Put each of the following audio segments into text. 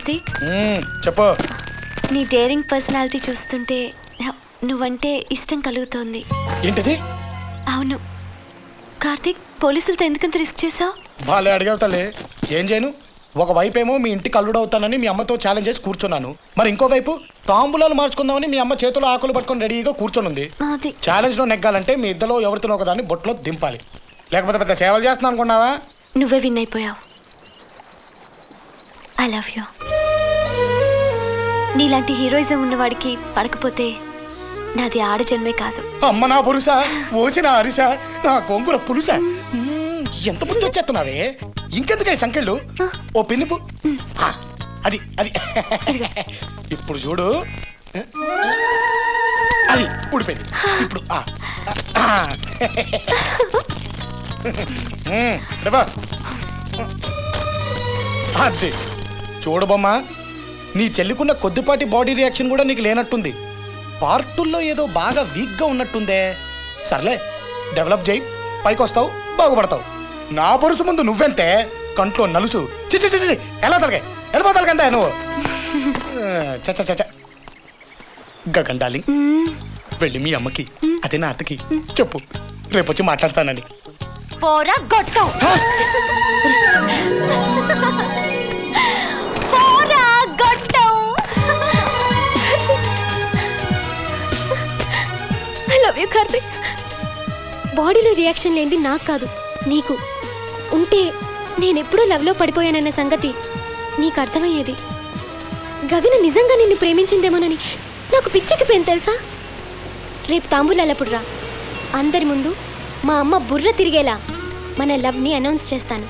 కార్తీక్, చెప్పు. నీ daring personality చూస్తుంటే నువ్వంటే ఇష్టం కలుగుతోంది. ఏంటిది? అవును కార్తీక్, పోలీసులతో ఎందుకంత రిస్క్ చేసావు? వాళ్ళే అడిగావు తల్లి. ఏం చేయను, ఒకవైపు ఏమో మీ ఇంటికి అల్లుడు అవుతానని మీ అమ్మతో ఛాలెంజ్ చేసి కూర్చున్నాను, మరి ఇంకోవైపు తాంబూలాలు మార్చుకుందామని మీ అమ్మ చేతిలో ఆకులు పట్టుకొని రెడీగా కూర్చొనుంది. ఛాలెంజ్లో నెగ్గాలంటే మీ ఇద్దరు ఎవరితో ఒకదాన్ని బొట్టులో దింపాలి, లేకపోతే పెద్ద సేవలు చేస్తున్నాను అనుకున్నావా? నువ్వే విన్ అయిపోయావు. I love you. నీలాంటి హీరోయిజం ఉన్నవాడికి పడకపోతే నాది ఆడ జన్మే కాదు. అమ్మ నా పురుసా, ఓసిన అరిసా, నా గొంగుర పులుసా, ఎంత ముందు వచ్చేస్తున్నావే. ఇంకెందుకే సంకెళ్ళు? ఓ పిన్నిపు. అది అది ఇప్పుడు చూడు, అది ఊడిపోయింది. ఇప్పుడు అది చూడు బొమ్మ, నీ చెల్లికున్న కొద్దిపాటి బాడీ రియాక్షన్ కూడా నీకు లేనట్టుంది. పార్టుల్లో ఏదో బాగా వీక్గా ఉన్నట్టుందే. సర్లే, డెవలప్ చేయి, పైకి వస్తావు, బాగుపడతావు. నా బొరుసు ముందు నువ్వెంతే, కంట్లో నలుసు. చిచి చిచి, ఎలా తలగా వెళ్ళిపోతాలకంటే నువ్వు. చచ్చ చచ్చ. గగన్ డార్లింగ్, వెళ్ళి మీ అమ్మకి, అదే నా అత్తకి చెప్పు, రేపొచ్చి మాట్లాడతానని. పోరా గొట్టం. I love you Karthik. బాడీలో రియాక్షన్ లేనిది నాకు కాదు, నీకు. ఉంటే నేనెప్పుడూ లవ్లో పడిపోయానన్న సంగతి నీకు అర్థమయ్యేది. గగన నిజంగా నిన్ను ప్రేమించిందేమోనని నాకు పిచ్చెక్కిపోయింది తెలుసా. రేపు తాంబూలాలప్పుడు రా, అందరి ముందు మా అమ్మ బుర్ర తిరిగేలా మన లవ్ని అనౌన్స్ చేస్తాను.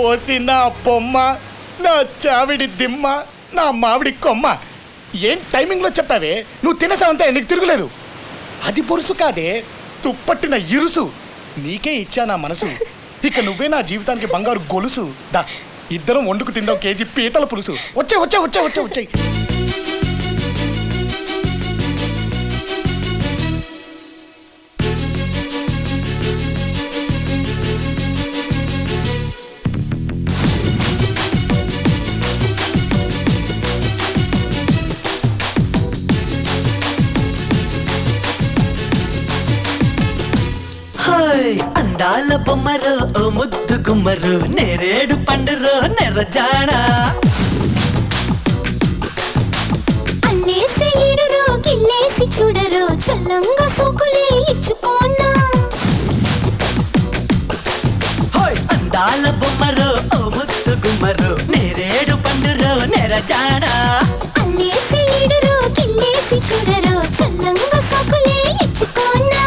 ఓసి నా బొమ్మ, నా చావిడి దిమ్మ, నా మావిడి కొమ్మ, ఏం టైమింగ్లో చెప్పావే. నువ్వు తినేసావంతే, నీకు తిరుగులేదు. అది పొరుసు కాదే, తుప్పట్టిన ఇరుసు. నీకే ఇచ్చా నా మనసు, ఇక నువ్వే నా జీవితానికి బంగారు గొలుసు. దా, ఇద్దరం వండుకు తిందాం కేజీ పీతల పులుసు. వచ్చే వచ్చే వచ్చే వచ్చే వచ్చే. అందాల బొమ్మరో ఓ ముద్దు గుమ్మరు, నేరేడు పండురో నెరజాడా. అల్లేసి ఈడురో గిల్లేసి చూడరో, చల్లంగా సోకులే ఇచ్చుకోనా. హోయ్ అందాల బొమ్మరో ఓ ముద్దు గుమ్మరు, నేరేడు పండురో నెరజాడా. అల్లేసి ఈడురో గిల్లేసి చూడరో, చల్లంగా సోకులే ఇచ్చుకోనా.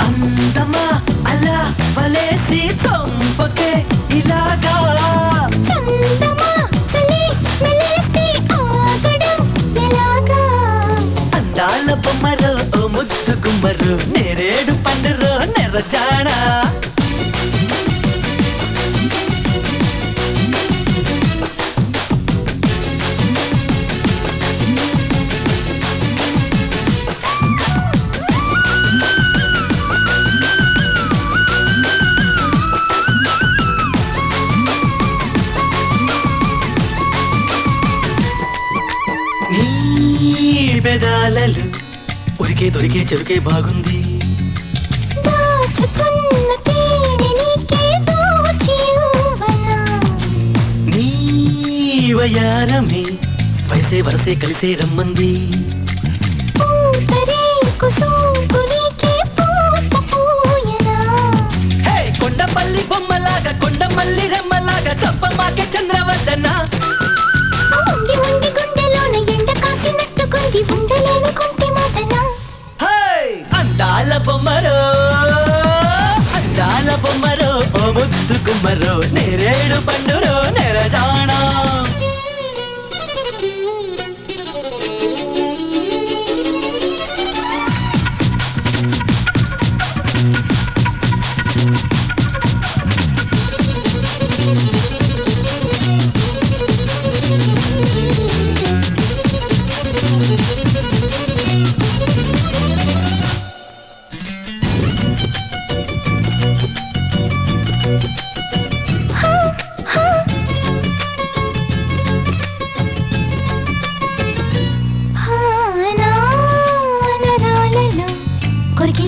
అందమా అలా వలేసి చంపకే ఇలాగా, చందమా చలి మెలేస్తే ఆగడం ఎలాగా. అందాల బొమ్మరో ఓ ముద్దు గుమ్మరు, నేరేడు పండురో నెరజాడా. పెదాలలు ఉరికే దొరికే చెరుకే బాగుంది. దాచుకున్న తేనె నీకే దోచి ఇవ్వనా. నీ వయారమే వయసే వరసే కలిసే రమ్మంది. పూతరేకు సోకు నీకే పూత పూయనా. హే కొండపల్లి బొమ్మలాగా, కొండమల్లి రెమ్మలాగా, చంపమాకే చంద్రవర్ధన. ఉండి ఉండి గుండెలోన ఎండ కాసినట్టుకుంది, ఉండలేను కొంటి మాటన. అందాల బొమ్మరో, అందాల బొమ్మరో ఓ ముద్దు గుమ్మరో, నేరేడు పండురో నెరజానా.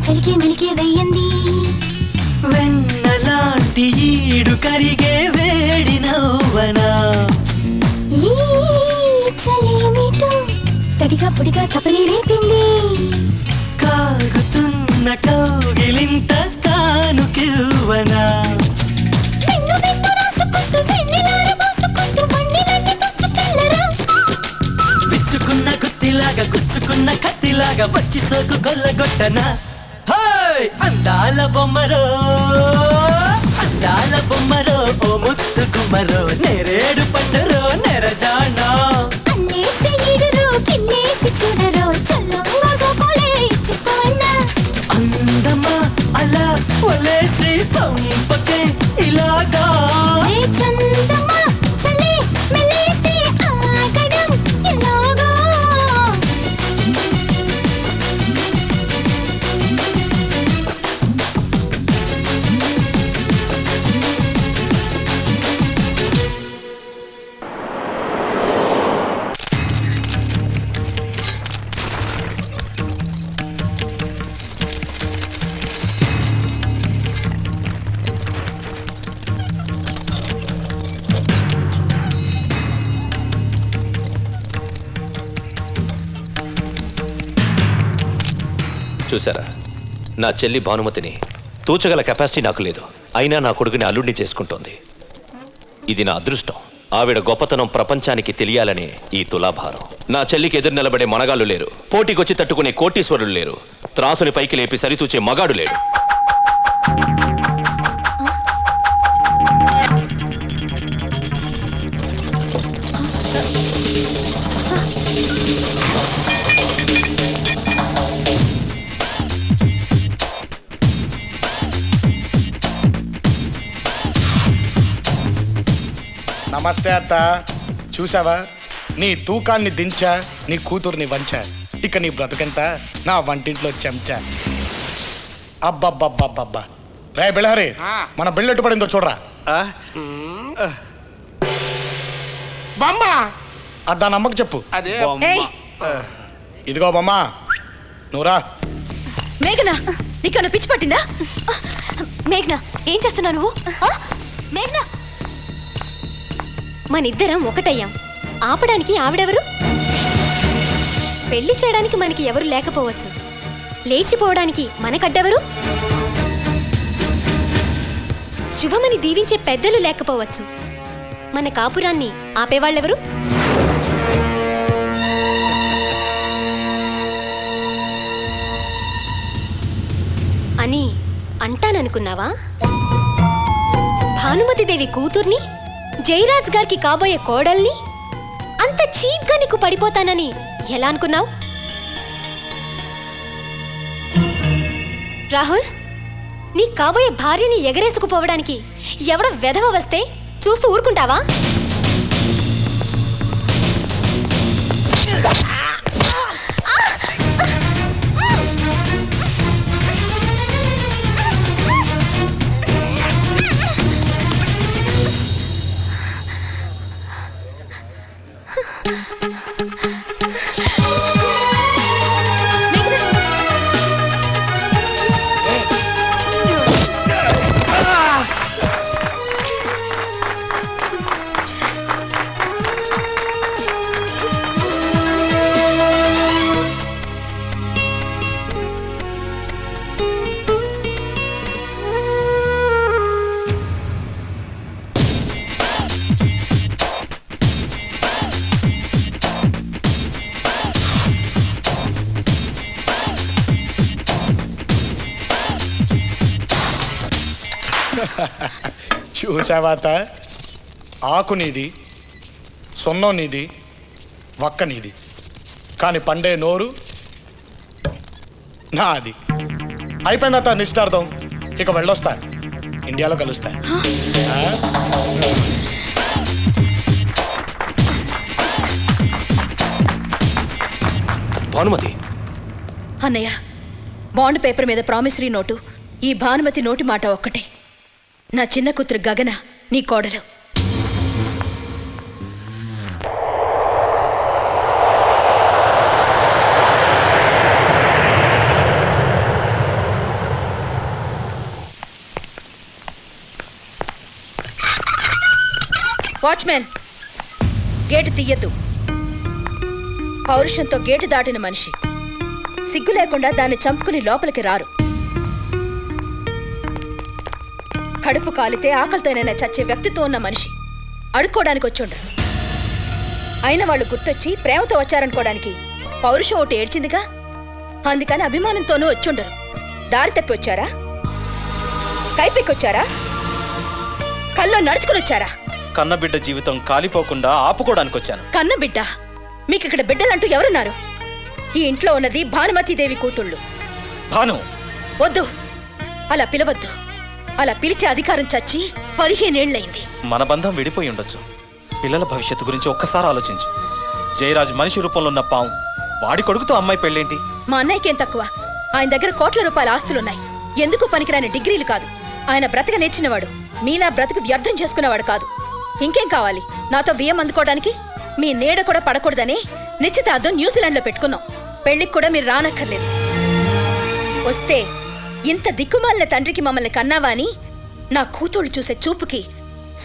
చలికి మెలికి వెయ్యింది. వెన్నలాంటి ఈడు కరిగే వేడి నవ్వనా ఈ చలిమిటో తడిగా పొడిగా తపని రేపింది. కాగుతున్న కౌగిలింత కానుకివ్వనా పెన్ను పెన్ను రాసుకుంటూ వెన్నెలార మోసుకుంటూ వన్నెలన్నీ తెచ్చుకెళ్ళరా. విచ్చుకున్న గుత్తిలాగా గుచ్చుకున్న కత్తిలాగా వచ్చి సోకు గొల్లగొట్టనా అందాల బొమ్మరో అందాల బొమ్మరో ఓ ముద్దు గుమ్మరో నేరేడు పండురో నెరజానా అల్లేసి ఈడురో కిన్నేసి చూడరో చల్లంగా సోకులే ఇచ్చుకోనా. అందమా అలా ఒలేసి చంపకే ఇలాగా ఏ చందమా చలే మెలేస్తే ఆగడం ఎలాగో. చూసారా, నా చెల్లి భానుమతిని తూచగల కెపాసిటీ నాకు లేదు. అయినా నా కొడుకుని అల్లుడిని చేసుకుంటోంది. ఇది నా అదృష్టం. ఆవిడ గొప్పతనం ప్రపంచానికి తెలియాలనే ఈ తులాభారం. నా చెల్లికి ఎదురు నిలబడే మనగాళ్ళు లేరు. పోటీకొచ్చి తట్టుకునే కోటీశ్వరులు లేరు. త్రాసుని పైకి లేపి సరితూచే మగాడు లేడు. నమస్తే అత్త. చూసావా, నీ తూకాన్ని దించా, నీ కూతుర్ని వంచా. ఇక నీ బ్రతుకెంత, నా వంటింట్లో చెంచా. అబ్బబ్బబ్బబ్బబ్బా. రే బిళ్ళహరి, మన బిల్లెట్టు పడిందో చూడరా. బొమ్మ అద్దా నమ్మకు చెప్పు. అదే ఇదిగో బొమ్మ, నువ్వురా. మేఘనా, నీకన్నా పిచ్చి పట్టిందా? మేఘనా, ఏం చేస్తున్నావు నువ్వు? మేఘనా, మనిద్దరం ఒకటయ్యాం. ఆపడానికి ఆవిడెవరు? పెళ్లి చేయడానికి మనకి ఎవరు లేకపోవచ్చు. లేచిపోవడానికి మనకడ్డెవరు? శుభమని దీవించే పెద్దలు లేకపోవచ్చు. మన కాపురాన్ని ఆపేవాళ్ళెవరు? అని అంటాననుకున్నావా? భానుమతిదేవి కూతుర్ని, జయరాజ్ గారికి కాబోయే కోడల్ని అంత చీప్గా నీకు పడిపోతానని ఎలా అనుకున్నావు? రాహుల్, నీ కాబోయే భార్యని ఎగరేసుకుపోవడానికి ఎవడో వెధవ వస్తే చూస్తూ ఊరుకుంటావా? చూసావాత, ఆకు నీది, సొన్నం నీది, వక్క నీది, కానీ పండే నోరు నాది. అయిపోయిందట నిశ్చితార్థం. ఇక వెళ్ళొస్తా, ఇండియాలో కలుస్తా. భానుమతి, అన్నయ్య, బాండ్ పేపర్ మీద ప్రామిసరీ నోటు, ఈ భానుమతి నోటి మాట ఒక్కటే. నా చిన్న కూతురు గగన నీ కోడలు. వాచ్మెన్ గేటు తీయద్దు. పౌరుషంతో గేటు దాటిన మనిషి సిగ్గు లేకుండా దాన్ని చంపుకుని లోపలికి రారు. కడుపు కాలితే ఆకలితోనైనా చచ్చే వ్యక్తిత్వం ఉన్న మనిషి అడుక్కోవడానికి వచ్చుండ్రు. అయిన వాళ్ళు గుర్తొచ్చి ప్రేమతో వచ్చారనుకోవడానికి పౌరుషం ఒకటి ఏడ్చిందిగా, అందుకని అభిమానంతోనూ వచ్చుండరు. దారి తప్పి వచ్చారా? కైపెక్కొచ్చారా? కల్లో నడుచుకుని వచ్చారా? కన్నబిడ్డ జీవితం కాలిపోకుండా ఆపుకోవడానికి వచ్చాను. కన్న బిడ్డ? మీకు ఇక్కడ బిడ్డలంటూ ఎవరున్నారు? ఈ ఇంట్లో ఉన్నది భానుమతీదేవి కూతుళ్ళు. భాను, వద్దు, అలా పిలవద్దు. అలా పిలిచే అధికారం చచ్చి 15 ఏళ్లయింది. మన బంధం విడిపోయి ఉండొచ్చు. పిల్లల భవిష్యత్తు గురించి ఒక్కసారి ఆలోచించు. జయరాజ్ మనిషి రూపంలో ఉన్న పాము, వాడి కొడుకుతో అమ్మాయి పెళ్ళేంటి? మా అన్నయ్యకేం తక్కువ? ఆయన దగ్గర కోట్ల రూపాయల ఆస్తులున్నాయి. ఎందుకు పనికిరాని డిగ్రీలు కాదు. ఆయన బ్రతక నేర్చినవాడు. మీలా బ్రతుకు వ్యర్థం చేసుకునేవాడు కాదు. ఇంకేం కావాలి నాతో బియ్యం అందుకోవడానికి? మీ నీడ కూడా పడకూడదని నిశ్చితార్థం న్యూజిలాండ్లో పెట్టుకున్నాం. పెళ్లికి కూడా మీరు రానక్కర్లేదు. వస్తే ఇంత దిక్కుమాలిన తండ్రికి మమ్మల్ని కన్నావా అని నా కూతుళ్ళు చూసే చూపుకి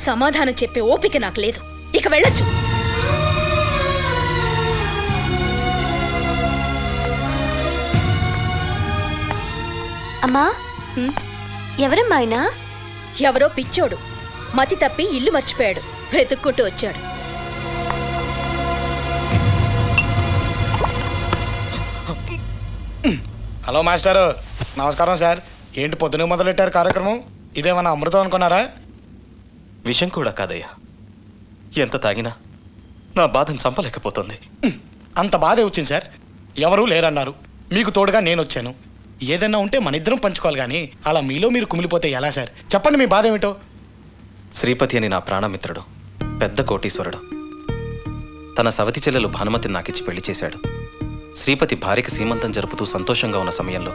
సమాధానం చెప్పే ఓపిక నాకు లేదు. ఇక వెళ్ళొచ్చు. అమ్మా, ఎవరమ్మా ఆయన? ఎవరో పిచ్చోడు మతి తప్పి ఇల్లు మర్చిపోయాడు. వెతుక్కుంటూ వచ్చాడు. హలో మాస్టారు, నమస్కారం సార్. ఏంటి పొద్దున మొదలెట్టారు కార్యక్రమం? ఇదేమన్నా అమృతం అనుకున్నారా? విషయం కూడా కాదయ్యా. ఎంత తాగినా నా బాధను చంపలేకపోతుంది. అంత బాధే వచ్చింది సార్. ఎవరూ లేరన్నారు, మీకు తోడుగా నేను వచ్చాను. ఏదైనా ఉంటే మన ఇద్దరం పంచుకోవాలి కానీ అలా మీలో మీరు కుమిలిపోతే ఎలా సార్? చెప్పండి మీ బాధ ఏమిటో. శ్రీపతి అని నా ప్రాణమిత్రుడు, పెద్ద కోటీశ్వరుడు. తన సవతి చెల్లెలు భానుమతిని నాకిచ్చి పెళ్లి చేశాడు. శ్రీపతి భార్యకి సీమంతం జరుపుతూ సంతోషంగా ఉన్న సమయంలో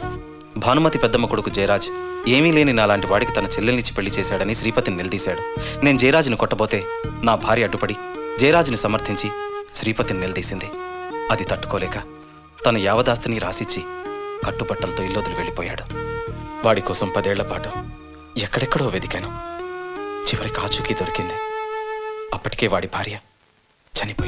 భానుమతి పెద్దమ్మ కొడుకు జయరాజ్ ఏమీ లేని నాలాంటి వాడికి తన చెల్లెల్నిచ్చి పెళ్లి చేశాడని శ్రీపతిని నిలదీశాడు. నేను జయరాజ్ని కొట్టబోతే నా భార్య అడ్డుపడి జయరాజ్ని సమర్థించి శ్రీపతిని నిలదీసింది. అది తట్టుకోలేక తన యావదాస్తిని రాసిచ్చి కట్టుబట్టలతో ఇల్లొదిలి వెళ్ళిపోయాడు. వాడి కోసం 10 ఏళ్ల పాటు ఎక్కడెక్కడో వెదికాను. చివరికి ఆచూకీ దొరికింది. అప్పటికే వాడి భార్య చనిపోయింది.